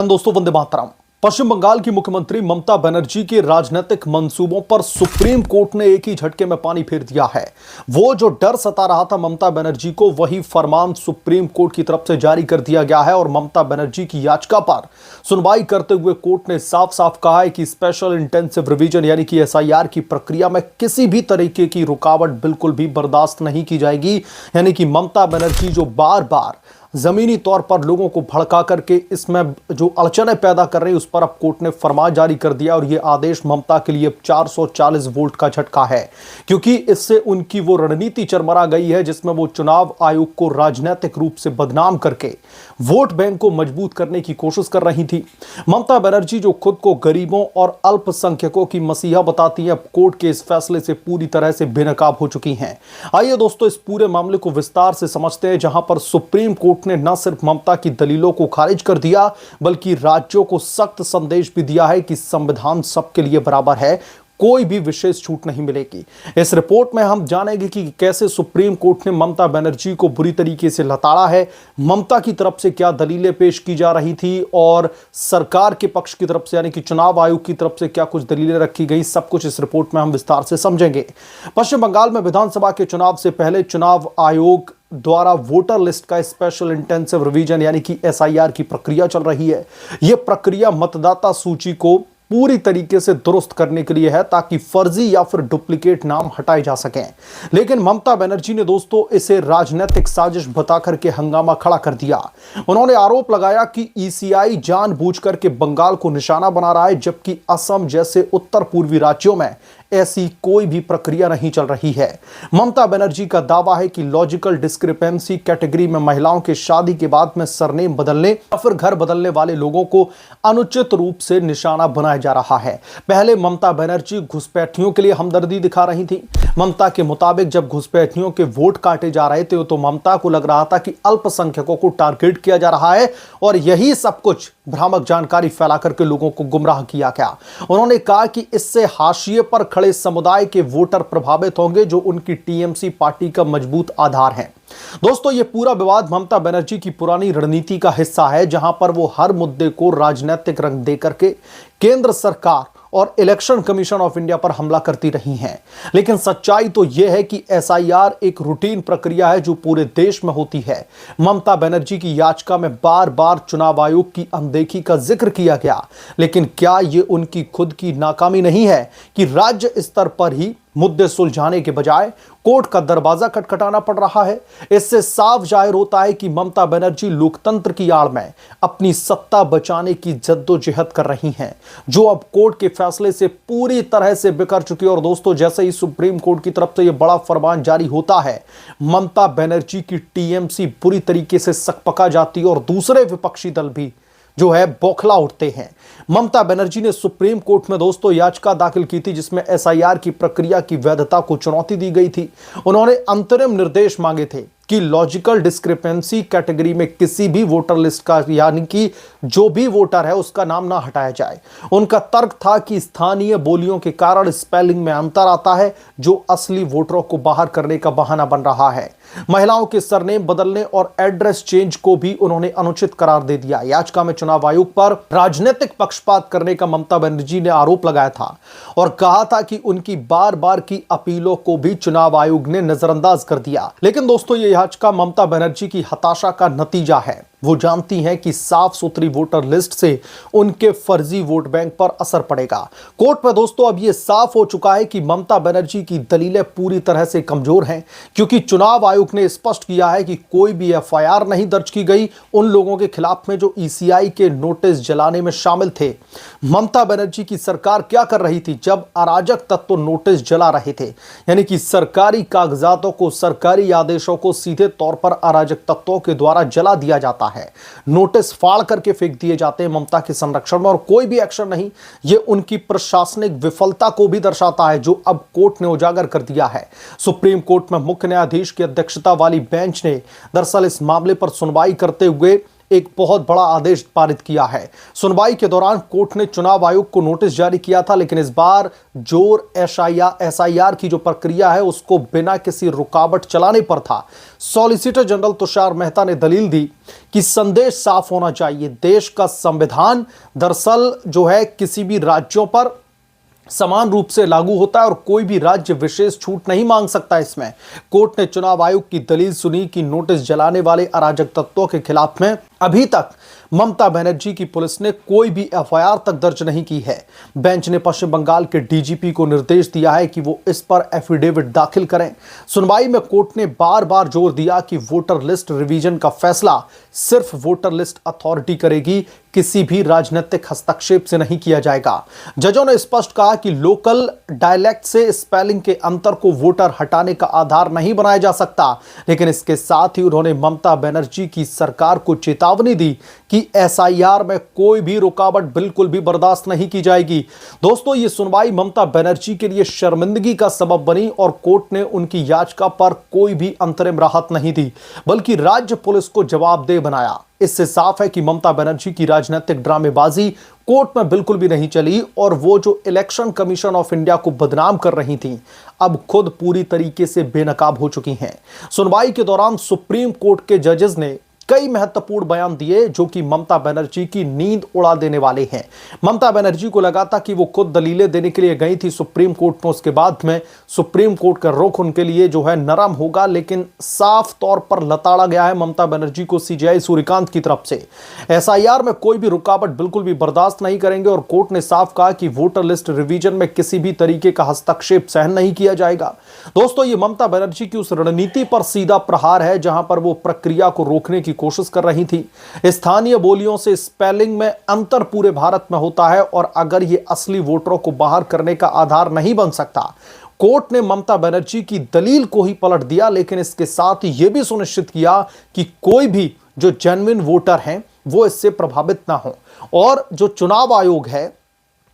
दोस्तों, वंदे मातरम। पश्चिम बंगाल की मुख्यमंत्री ममता बनर्जी के राजनीतिक मंसूबों पर सुप्रीम कोर्ट ने एक ही झटके में पानी फेर दिया है। वो जो डर सता रहा था ममता बनर्जी को, वही फरमान सुप्रीम कोर्ट की तरफ से जारी कर दिया गया है और ममता बनर्जी की याचिका पर सुनवाई करते हुए कोर्ट ने साफ साफ कहा है कि स्पेशल इंटेंसिव रिवीजन यानी कि एसआईआर की प्रक्रिया में किसी भी तरीके की रुकावट बिल्कुल भी बर्दाश्त नहीं की जाएगी। यानी कि ममता बनर्जी जो बार बार जमीनी तौर पर लोगों को भड़का करके इसमें जो अड़चनें पैदा कर रही है, उस पर अब कोर्ट ने फरमान जारी कर दिया और यह आदेश ममता के लिए 440 वोल्ट का झटका है, क्योंकि इससे उनकी वो रणनीति चरमरा गई है जिसमें वो चुनाव आयोग को राजनीतिक रूप से बदनाम करके वोट बैंक को मजबूत करने की कोशिश कर रही थी। ममता बनर्जी जो खुद को गरीबों और अल्पसंख्यकों की मसीहा बताती है, अब कोर्ट के इस फैसले से पूरी तरह से बेनकाब हो चुकी हैं। आइए दोस्तों, इस पूरे मामले को विस्तार से समझते हैं, जहां पर सुप्रीम कोर्ट ने न सिर्फ ममता की दलीलों को खारिज कर दिया बल्कि राज्यों को सख्त संदेश भी दिया है कि संविधान सबके लिए बराबर है, कोई भी विशेष छूट नहीं मिलेगी। इस रिपोर्ट में हम जानेंगे कि कैसे सुप्रीम कोर्ट ने ममता बनर्जी को बुरी तरीके से लताड़ा है, ममता की तरफ से क्या दलीलें पेश की जा रही थी और सरकार के पक्ष की तरफ से यानी कि चुनाव आयोग की तरफ से क्या कुछ दलीलें रखी गई। सब कुछ इस रिपोर्ट में हम विस्तार से समझेंगे। पश्चिम बंगाल में विधानसभा के चुनाव से पहले चुनाव आयोग द्वारा वोटर लिस्ट का स्पेशल इंटेंसिव रिवीजन यानी कि एसआईआर की प्रक्रिया चल रही है। यह प्रक्रिया मतदाता सूची को पूरी तरीके से दुरुस्त करने के लिए है ताकि फर्जी या फिर डुप्लीकेट नाम हटाए जा सकें। लेकिन ममता बनर्जी ने दोस्तों इसे राजनीतिक साजिश बताकर के हंगामा खड़ा कर दिया। उन्होंने आरोप लगाया कि ईसीआई जानबूझकर के बंगाल को निशाना बना रहा है, जबकि असम जैसे उत्तर पूर्वी राज्यों में ऐसी कोई भी प्रक्रिया नहीं चल रही है। ममता बनर्जी का दावा है कि लॉजिकल डिस्क्रिपेंसी कैटेगरी में महिलाओं के शादी के बाद में सरनेम बदलने या फिर घर बदलने वाले लोगों को अनुचित रूप से निशाना बनाया जा रहा है। पहले ममता बनर्जी घुसपैठियों के लिए हमदर्दी दिखा रही थी। ममता के मुताबिक जब घुसपैठियों के वोट काटे जा रहे थे तो ममता को लग रहा था कि अल्पसंख्यकों को टारगेट किया जा रहा है और यही सब कुछ भ्रामक जानकारी फैला करके लोगों को गुमराह किया गया। उन्होंने कहा कि इससे हाशिए पर खड़े समुदाय के वोटर प्रभावित होंगे जो उनकी टीएमसी पार्टी का मजबूत आधार है। दोस्तों, यह पूरा विवाद ममता बनर्जी की पुरानी रणनीति का हिस्सा है, जहां पर वो हर मुद्दे को राजनीतिक रंग दे करके केंद्र सरकार और इलेक्शन कमीशन ऑफ इंडिया पर हमला करती रही हैं। लेकिन सच्चाई तो यह है कि एसआईआर एक रूटीन प्रक्रिया है जो पूरे देश में होती है। ममता बनर्जी की याचिका में बार बार चुनाव आयोग की अनदेखी का जिक्र किया गया, लेकिन क्या यह उनकी खुद की नाकामी नहीं है कि राज्य स्तर पर ही मुद्दे सुलझाने के बजाय कोर्ट का दरवाजा खटखटाना पड़ रहा है। इससे साफ जाहिर होता है कि ममता बनर्जी लोकतंत्र की आड़ में अपनी सत्ता बचाने की जद्दोजहद कर रही हैं, जो अब कोर्ट के फैसले से पूरी तरह से बिखर चुकी है। और दोस्तों, जैसे ही सुप्रीम कोर्ट की तरफ से यह बड़ा फरमान जारी होता है, ममता बनर्जी की टीएमसी बुरी तरीके से सकपका जाती है और दूसरे विपक्षी दल भी जो है बौखला उठते हैं। ममता बनर्जी ने सुप्रीम कोर्ट में दोस्तों याचिका दाखिल की थी जिसमें एसआईआर की प्रक्रिया की वैधता को चुनौती दी गई थी। उन्होंने अंतरिम निर्देश मांगे थे कि लॉजिकल डिस्क्रिपेंसी कैटेगरी में किसी भी वोटर लिस्ट का यानी कि जो भी वोटर है उसका नाम ना हटाया जाए। उनका तर्क था कि स्थानीय बोलियों के कारण स्पेलिंग में अंतर आता है जो असली वोटरों को बाहर करने का बहाना बन रहा है। महिलाओं के सरनेम बदलने और एड्रेस चेंज को भी उन्होंने अनुचित करार दे दिया। याचिका में चुनाव आयोग पर राजनीतिक पक्षपात करने का ममता बनर्जी ने आरोप लगाया था और कहा था कि उनकी बार बार की अपीलों को भी चुनाव आयोग ने नजरअंदाज कर दिया। लेकिन दोस्तों, ये याचिका ममता बनर्जी की हताशा का नतीजा है। वो जानती हैं कि साफ सुथरी वोटर लिस्ट से उनके फर्जी वोट बैंक पर असर पड़ेगा। कोर्ट में दोस्तों अब यह साफ हो चुका है कि ममता बनर्जी की दलीलें पूरी तरह से कमजोर हैं, क्योंकि चुनाव आयोग ने स्पष्ट किया है कि कोई भी एफआईआर नहीं दर्ज की गई उन लोगों के खिलाफ में जो ईसीआई के नोटिस जलाने में शामिल थे। ममता बनर्जी की सरकार क्या कर रही थी जब अराजक तत्व नोटिस जला रहे थे, यानी कि सरकारी कागजातों को, सरकारी आदेशों को सीधे तौर पर अराजक तत्वों के द्वारा जला दिया जाता है। नोटिस फाड़ करके फेंक दिए जाते हैं ममता के संरक्षण में और कोई भी एक्शन नहीं। यह उनकी प्रशासनिक विफलता को भी दर्शाता है जो अब कोर्ट ने उजागर कर दिया है। सुप्रीम कोर्ट में मुख्य न्यायाधीश की अध्यक्षता वाली बेंच ने दरअसल इस मामले पर सुनवाई करते हुए एक बहुत बड़ा आदेश पारित किया है। सुनवाई के दौरान कोर्ट ने चुनाव आयोग को नोटिस जारी किया था, लेकिन इस बार जोर एसआईआर की जो प्रक्रिया है उसको बिना किसी रुकावट चलाने पर था। सॉलिसिटर जनरल तुषार मेहता ने दलील दी कि संदेश साफ होना चाहिए, देश का संविधान दरअसल जो है किसी भी राज्यों पर समान रूप से लागू होता है और कोई भी राज्य विशेष छूट नहीं मांग सकता। इसमें कोर्ट ने चुनाव आयोग की दलील सुनी कि नोटिस जलाने वाले अराजक तत्वों के खिलाफ में अभी तक ममता बनर्जी की पुलिस ने कोई भी एफआईआर तक दर्ज नहीं की है। बेंच ने पश्चिम बंगाल के डीजीपी को निर्देश दिया है कि वो इस पर एफिडेविट दाखिल करें। सुनवाई में कोर्ट ने बार बार जोर दिया कि वोटर लिस्ट रिवीजन का फैसला सिर्फ वोटर लिस्ट अथॉरिटी करेगी, किसी भी राजनीतिक हस्तक्षेप से नहीं किया जाएगा। जजों ने स्पष्ट कहा कि लोकल डायलेक्ट से स्पेलिंग के अंतर को वोटर हटाने का आधार नहीं बनाया जा सकता, लेकिन इसके साथ ही उन्होंने ममता बनर्जी की सरकार को चेतावनी दी कि एसआईआर में कोई भी रुकावट बिल्कुल भी बर्दाश्त नहीं की जाएगी। दोस्तों, ये सुनवाई ममता बनर्जी के लिए शर्मिंदगी का सबब बनी और कोर्ट ने उनकी याचिका पर कोई भी अंतरिम राहत नहीं दी, बल्कि राज्य पुलिस को जवाबदेह बनाया। इससे साफ है कि ममता बनर्जी की राजनीतिक ड्रामेबाजी कोर्ट में बिल्कुल भी नहीं चली और वो जो इलेक्शन कमीशन ऑफ इंडिया को बदनाम कर रही थी, अब खुद पूरी तरीके से बेनकाब हो चुकी हैं। सुनवाई के दौरान सुप्रीम कोर्ट के जजेस ने कई महत्वपूर्ण बयान दिए जो कि ममता बनर्जी की नींद उड़ा देने वाले हैं। ममता बनर्जी को लगा था कि वो खुद दलीलें देने के लिए गई थी सुप्रीम कोर्ट में, उसके बाद में सुप्रीम कोर्ट का रुख उनके लिए जो है नरम होगा, लेकिन साफ तौर पर लताड़ा गया है ममता बनर्जी को सीजेआई सूर्यकांत की तरफ से। एसआईआर में कोई भी रुकावट बिल्कुल भी बर्दाश्त नहीं करेंगे और कोर्ट ने साफ कहा कि वोटर लिस्ट रिवीजन में किसी भी तरीके का हस्तक्षेप सहन नहीं किया जाएगा। दोस्तों, ये ममता बनर्जी की उस रणनीति पर सीधा प्रहार है जहां पर वो प्रक्रिया को रोकने की कोशिश कर रही थी। स्थानीय बोलियों से स्पेलिंग में अंतर पूरे भारत में होता है और अगर ये असली वोटरों को बाहर करने का आधार नहीं बन सकता, कोर्ट ने ममता बनर्जी की दलील को ही पलट दिया, लेकिन इसके साथ ही यह भी सुनिश्चित किया कि कोई भी जो जेन्युइन वोटर हैं वो इससे प्रभावित ना हो। और जो चुनाव आयोग है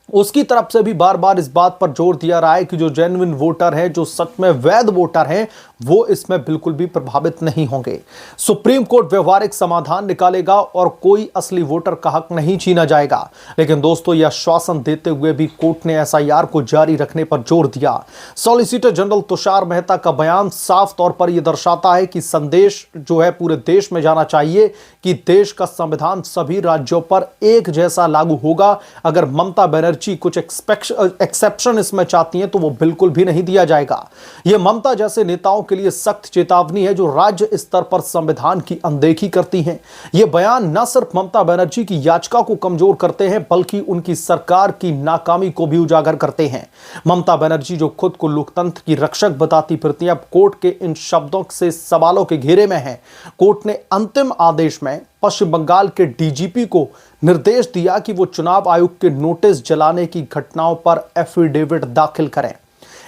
उसकी तरफ से भी बार बार इस बात पर जोर दिया रहा है कि जो जेन्युइन वोटर हैं, जो सच में वैध वोटर हैं, वो इसमें बिल्कुल भी प्रभावित नहीं होंगे। सुप्रीम कोर्ट व्यवहारिक समाधान निकालेगा और कोई असली वोटर का हक नहीं छीना जाएगा। लेकिन दोस्तों, यह आश्वासन देते हुए भी कोर्ट ने एसआईआर को जारी रखने पर जोर दिया। सॉलिसिटर जनरल तुषार मेहता का बयान साफ तौर पर यह दर्शाता है कि संदेश जो है पूरे देश में जाना चाहिए कि देश का संविधान सभी राज्यों पर एक जैसा लागू होगा। अगर ममता बनर्जी कुछ एक्सेप्शन इसमें चाहती हैं तो वो बिल्कुल भी नहीं दिया जाएगा। यह ममता जैसे नेताओं के लिए सख्त चेतावनी है जो राज्य स्तर पर संविधान की अनदेखी करती हैं। ये बयान न सिर्फ ममता बनर्जी की याचिका को कमजोर करते हैं बल्कि उनकी सरकार की नाकामी को भी उजागर करते हैं। ममता बनर्जी जो खुद को लोकतंत्र की रक्षक बताती फिरती हैं, अब कोर्ट के इन शब्दों से सवालों के घेरे में है। कोर्ट ने अंतिम आदेश में पश्चिम बंगाल के डीजीपी को निर्देश दिया कि वो चुनाव आयोग के नोटिस जलाने की घटनाओं पर एफिडेविट दाखिल करें।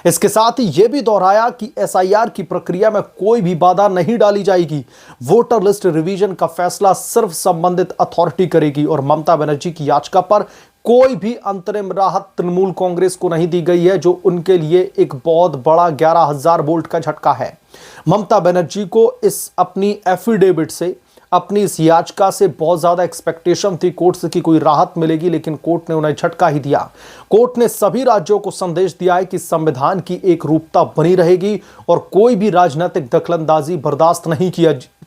इसके साथ ही यह भी दोहराया कि एसआईआर की प्रक्रिया में कोई भी बाधा नहीं डाली जाएगी। वोटर लिस्ट रिवीजन का फैसला सिर्फ संबंधित अथॉरिटी करेगी और ममता बनर्जी की याचिका पर कोई भी अंतरिम राहत तृणमूल कांग्रेस को नहीं दी गई है, जो उनके लिए एक बहुत बड़ा 11,000 वोल्ट का झटका है। ममता बनर्जी को इस अपनी एफिडेविट से, अपनी इस याचिका से बहुत ज्यादा एक्सपेक्टेशन थी कोर्ट से कि कोई राहत मिलेगी, लेकिन कोर्ट ने उन्हें झटका ही दिया। कोर्ट ने सभी राज्यों को संदेश दिया है कि संविधान की एक रूपता बनी रहेगी और कोई भी राजनीतिक दखलंदाजी बर्दाश्त नहीं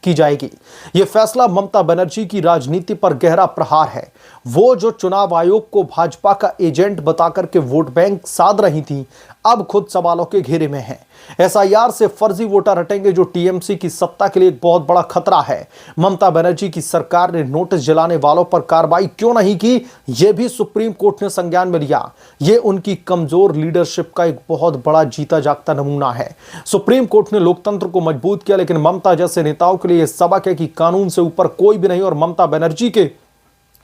की जाएगी। यह फैसला ममता बनर्जी की राजनीति पर गहरा प्रहार है। वो जो चुनाव आयोग को भाजपा का एजेंट बताकर के वोट बैंक साध रही थी, अब खुद सवालों के घेरे में है। एसआईआर से फर्जी वोटर हटेंगे जो टीएमसी की सत्ता के लिए एक बहुत बड़ा खतरा है। ममता बनर्जी की सरकार ने नोटिस जलाने वालों पर कार्रवाई क्यों नहीं की, यह भी सुप्रीम कोर्ट ने संज्ञान में लिया। यह उनकी कमजोर लीडरशिप का एक बहुत बड़ा जीता जागता नमूना है। सुप्रीम कोर्ट ने लोकतंत्र को मजबूत किया, लेकिन ममता जैसे नेताओं के लिए यह सबक है कि कानून से ऊपर कोई भी नहीं। और ममता बनर्जी के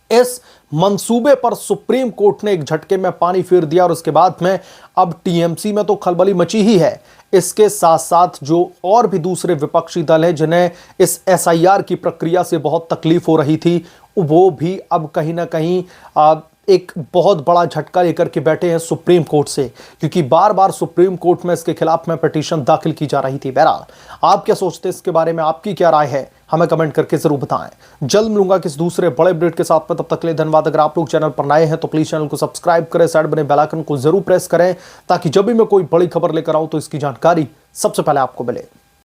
इस मंसूबे पर सुप्रीम कोर्ट ने एक झटके में पानी फेर दिया और उसके बाद में अब टीएमसी में तो खलबली मची ही है। इसके साथ साथ जो और भी दूसरे विपक्षी दल हैं जिन्हें इस एसआईआर की प्रक्रिया से बहुत तकलीफ हो रही थी, वो भी अब कहीं ना कहीं एक बहुत बड़ा झटका लेकर के बैठे हैं सुप्रीम कोर्ट से, क्योंकि बार बार सुप्रीम कोर्ट में इसके खिलाफ में पिटीशन दाखिल की जा रही थी। बहरहाल, आप क्या सोचते हैं इसके बारे में, आपकी क्या राय है, हमें कमेंट करके जरूर बताएं। जल्द मिलूंगा किस दूसरे बड़े अपडेट के साथ में, तब तक के लिए धन्यवाद। अगर आप लोग चैनल पर नए हैं तो प्लीज चैनल को सब्सक्राइब करें, साइड बने बेल आइकन को जरूर प्रेस करें ताकि जब भी मैं कोई बड़ी खबर लेकर आऊं तो इसकी जानकारी सबसे पहले आपको मिले।